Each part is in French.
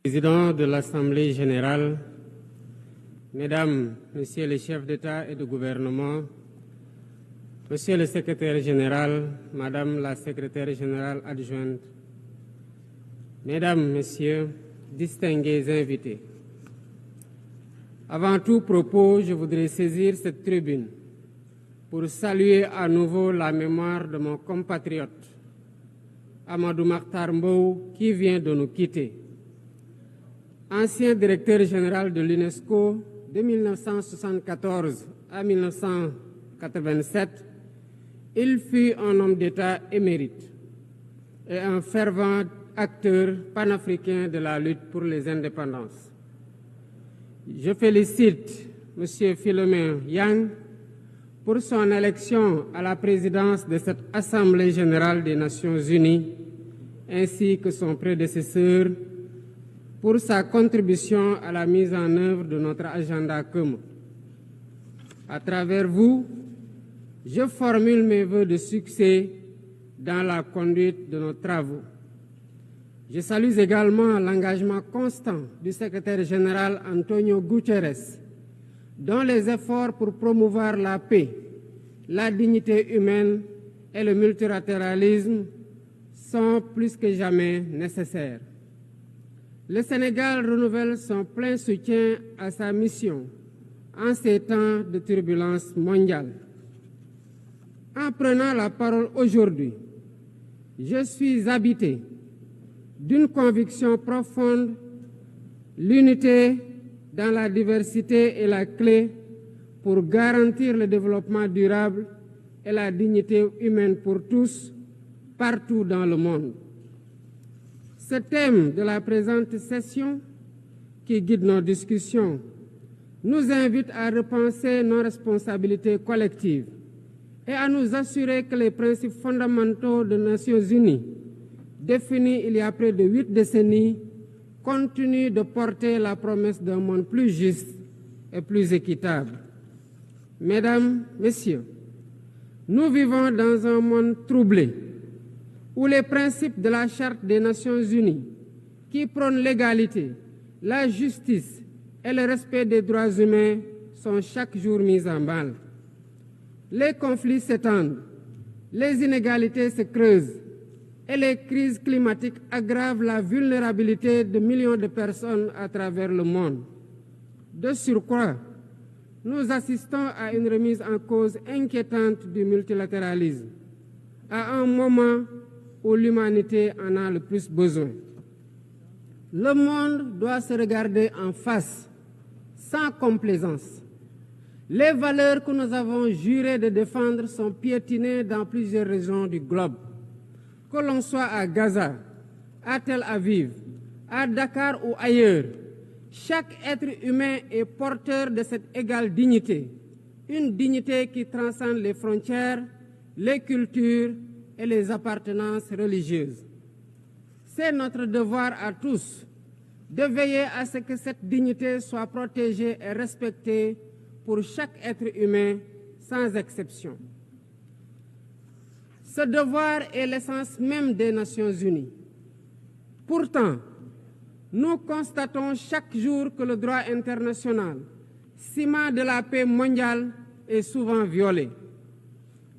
Président de l'Assemblée générale, Mesdames, Messieurs les chefs d'État et de gouvernement, Monsieur le secrétaire général, Madame la secrétaire générale adjointe, Mesdames, Messieurs, distingués invités. Avant tout propos, je voudrais saisir cette tribune pour saluer à nouveau la mémoire de mon compatriote, Amadou Makhtar Mbow, qui vient de nous quitter. Ancien directeur général de l'UNESCO de 1974 à 1987, il fut un homme d'État émérite et un fervent acteur panafricain de la lutte pour les indépendances. Je félicite M. Philomène Yang pour son élection à la présidence de cette Assemblée générale des Nations unies, ainsi que son prédécesseur pour sa contribution à la mise en œuvre de notre agenda commun. À travers vous, je formule mes vœux de succès dans la conduite de nos travaux. Je salue également l'engagement constant du secrétaire général Antonio Guterres, dont les efforts pour promouvoir la paix, la dignité humaine et le multilatéralisme sont plus que jamais nécessaires. Le Sénégal renouvelle son plein soutien à sa mission en ces temps de turbulence mondiale. En prenant la parole aujourd'hui, je suis habité d'une conviction profonde: l'unité dans la diversité est la clé pour garantir le développement durable et la dignité humaine pour tous, partout dans le monde. Ce thème de la présente session, qui guide nos discussions, nous invite à repenser nos responsabilités collectives et à nous assurer que les principes fondamentaux des Nations unies, définis il y a près de 8 décennies, continuent de porter la promesse d'un monde plus juste et plus équitable. Mesdames, Messieurs, nous vivons dans un monde troublé, où les principes de la Charte des Nations unies, qui prônent l'égalité, la justice et le respect des droits humains, sont chaque jour mis en mal. Les conflits s'étendent, les inégalités se creusent et les crises climatiques aggravent la vulnérabilité de millions de personnes à travers le monde. De surcroît, nous assistons à une remise en cause inquiétante du multilatéralisme, à un moment où l'humanité en a le plus besoin. Le monde doit se regarder en face, sans complaisance. Les valeurs que nous avons juré de défendre sont piétinées dans plusieurs régions du globe. Que l'on soit à Gaza, à Tel Aviv, à Dakar ou ailleurs, chaque être humain est porteur de cette égale dignité, une dignité qui transcende les frontières, les cultures et les appartenances religieuses. C'est notre devoir à tous de veiller à ce que cette dignité soit protégée et respectée pour chaque être humain, sans exception. Ce devoir est l'essence même des Nations unies. Pourtant, nous constatons chaque jour que le droit international, ciment de la paix mondiale, est souvent violé.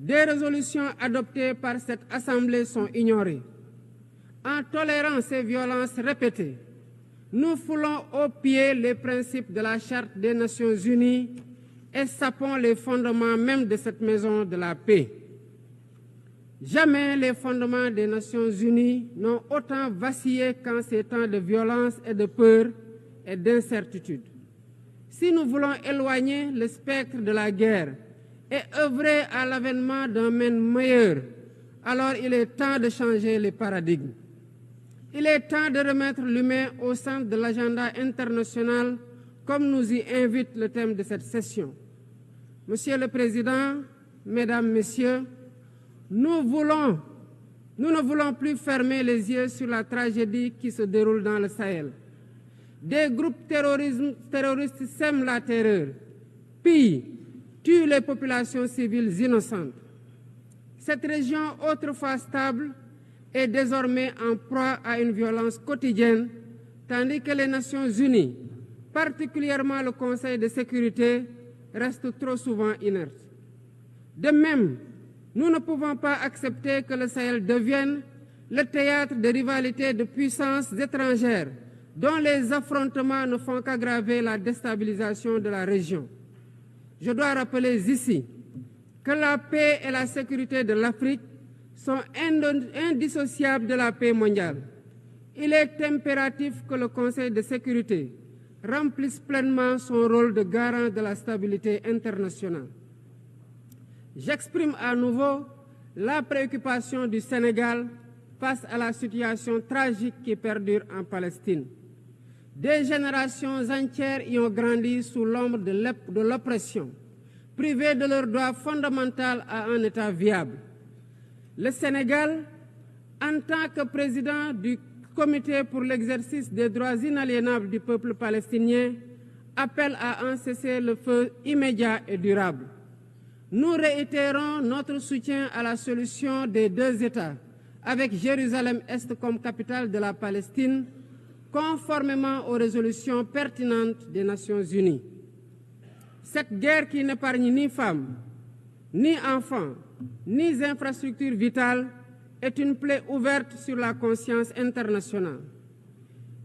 Des résolutions adoptées par cette Assemblée sont ignorées. En tolérant ces violences répétées, nous foulons aux pieds les principes de la Charte des Nations unies et sapons les fondements même de cette maison de la paix. Jamais les fondements des Nations unies n'ont autant vacillé qu'en ces temps de violence et de peur et d'incertitude. Si nous voulons éloigner le spectre de la guerre et œuvrer à l'avènement d'un monde meilleur, alors il est temps de changer les paradigmes. Il est temps de remettre l'humain au centre de l'agenda international, comme nous y invite le thème de cette session. Monsieur le Président, Mesdames, Messieurs, nous ne voulons plus fermer les yeux sur la tragédie qui se déroule dans le Sahel. Des groupes terroristes sèment la terreur, pillent, tuent les populations civiles innocentes. Cette région autrefois stable est désormais en proie à une violence quotidienne tandis que les Nations Unies, particulièrement le Conseil de sécurité, restent trop souvent inertes. De même, nous ne pouvons pas accepter que le Sahel devienne le théâtre de rivalités de puissances étrangères dont les affrontements ne font qu'aggraver la déstabilisation de la région. Je dois rappeler ici que la paix et la sécurité de l'Afrique sont indissociables de la paix mondiale. Il est impératif que le Conseil de sécurité remplisse pleinement son rôle de garant de la stabilité internationale. J'exprime à nouveau la préoccupation du Sénégal face à la situation tragique qui perdure en Palestine. Des générations entières y ont grandi sous l'ombre de l'oppression, privées de leur droit fondamental à un État viable. Le Sénégal, en tant que président du Comité pour l'exercice des droits inaliénables du peuple palestinien, appelle à un cessez-le-feu immédiat et durable. Nous réitérons notre soutien à la solution des deux États, avec Jérusalem-Est comme capitale de la Palestine, conformément aux résolutions pertinentes des Nations Unies. Cette guerre qui n'épargne ni femmes, ni enfants, ni infrastructures vitales est une plaie ouverte sur la conscience internationale.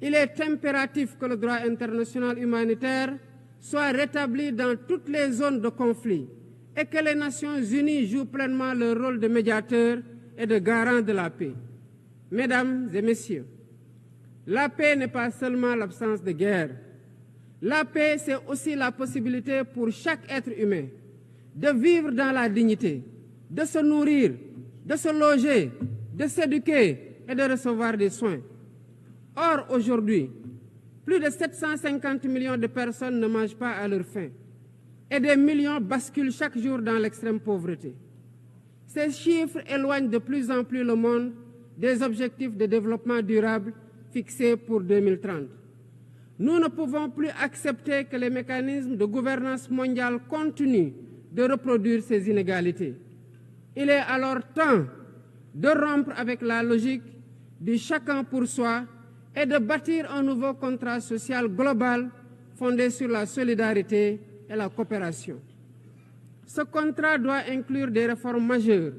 Il est impératif que le droit international humanitaire soit rétabli dans toutes les zones de conflit et que les Nations Unies jouent pleinement leur rôle de médiateur et de garant de la paix. Mesdames et messieurs, la paix n'est pas seulement l'absence de guerre. La paix, c'est aussi la possibilité pour chaque être humain de vivre dans la dignité, de se nourrir, de se loger, de s'éduquer et de recevoir des soins. Or, aujourd'hui, plus de 750 millions de personnes ne mangent pas à leur faim et des millions basculent chaque jour dans l'extrême pauvreté. Ces chiffres éloignent de plus en plus le monde des objectifs de développement durable fixés pour 2030. Nous ne pouvons plus accepter que les mécanismes de gouvernance mondiale continuent de reproduire ces inégalités. Il est alors temps de rompre avec la logique du chacun pour soi et de bâtir un nouveau contrat social global fondé sur la solidarité et la coopération. Ce contrat doit inclure des réformes majeures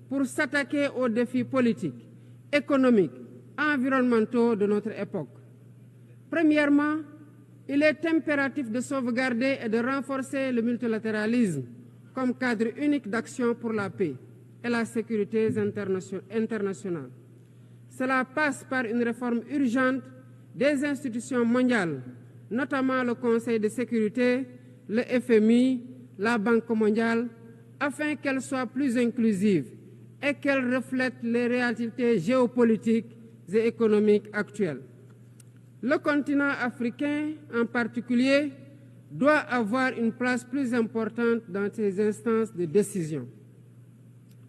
pour s'attaquer aux défis politiques, économiques, environnementaux de notre époque. Premièrement, il est impératif de sauvegarder et de renforcer le multilatéralisme comme cadre unique d'action pour la paix et la sécurité internationale. Cela passe par une réforme urgente des institutions mondiales, notamment le Conseil de sécurité, le FMI, la Banque mondiale, afin qu'elles soient plus inclusives et qu'elles reflètent les réalités géopolitiques et économiques actuelles. Le continent africain, en particulier, doit avoir une place plus importante dans ces instances de décision.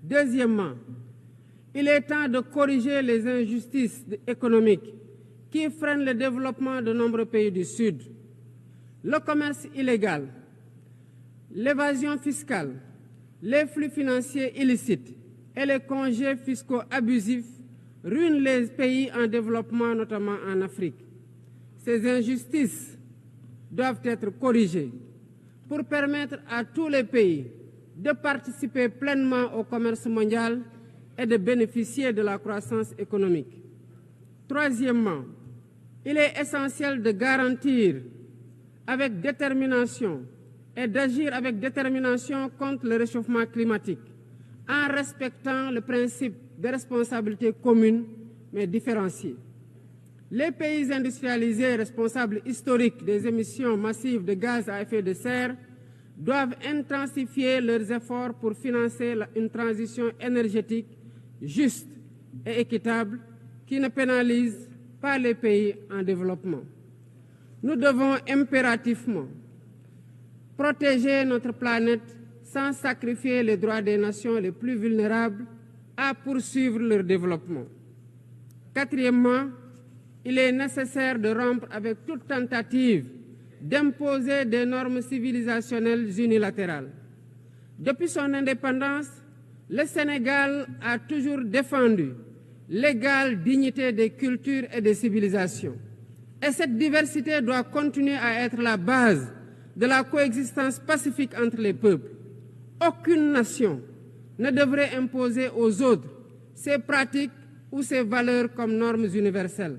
Deuxièmement, il est temps de corriger les injustices économiques qui freinent le développement de nombreux pays du Sud. Le commerce illégal, l'évasion fiscale, les flux financiers illicites et les congés fiscaux abusifs ruinent les pays en développement, notamment en Afrique. Ces injustices doivent être corrigées pour permettre à tous les pays de participer pleinement au commerce mondial et de bénéficier de la croissance économique. Troisièmement, il est essentiel de garantir avec détermination et d'agir avec détermination contre le réchauffement climatique en respectant le principe de responsabilité commune mais différenciée. Les pays industrialisés responsables historiques des émissions massives de gaz à effet de serre doivent intensifier leurs efforts pour financer une transition énergétique juste et équitable qui ne pénalise pas les pays en développement. Nous devons impérativement protéger notre planète sans sacrifier les droits des nations les plus vulnérables à poursuivre leur développement. Quatrièmement, il est nécessaire de rompre avec toute tentative d'imposer des normes civilisationnelles unilatérales. Depuis son indépendance, le Sénégal a toujours défendu l'égale dignité des cultures et des civilisations. Et cette diversité doit continuer à être la base de la coexistence pacifique entre les peuples. Aucune nation ne devrait imposer aux autres ses pratiques ou ses valeurs comme normes universelles.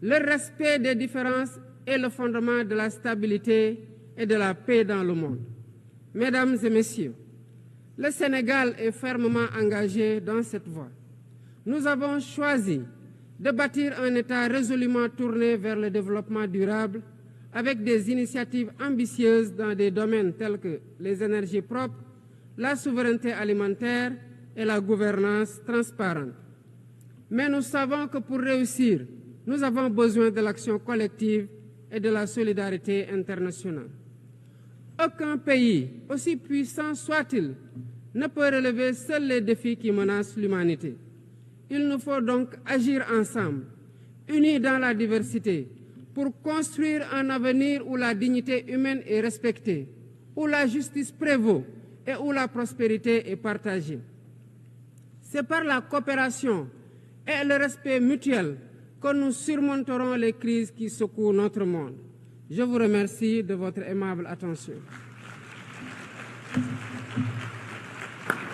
Le respect des différences est le fondement de la stabilité et de la paix dans le monde. Mesdames et messieurs, le Sénégal est fermement engagé dans cette voie. Nous avons choisi de bâtir un État résolument tourné vers le développement durable avec des initiatives ambitieuses dans des domaines tels que les énergies propres, la souveraineté alimentaire et la gouvernance transparente. Mais nous savons que pour réussir, nous avons besoin de l'action collective et de la solidarité internationale. Aucun pays, aussi puissant soit-il, ne peut relever seuls les défis qui menacent l'humanité. Il nous faut donc agir ensemble, unis dans la diversité, pour construire un avenir où la dignité humaine est respectée, où la justice prévaut et où la prospérité est partagée. C'est par la coopération et le respect mutuel que nous surmonterons les crises qui secouent notre monde. Je vous remercie de votre aimable attention.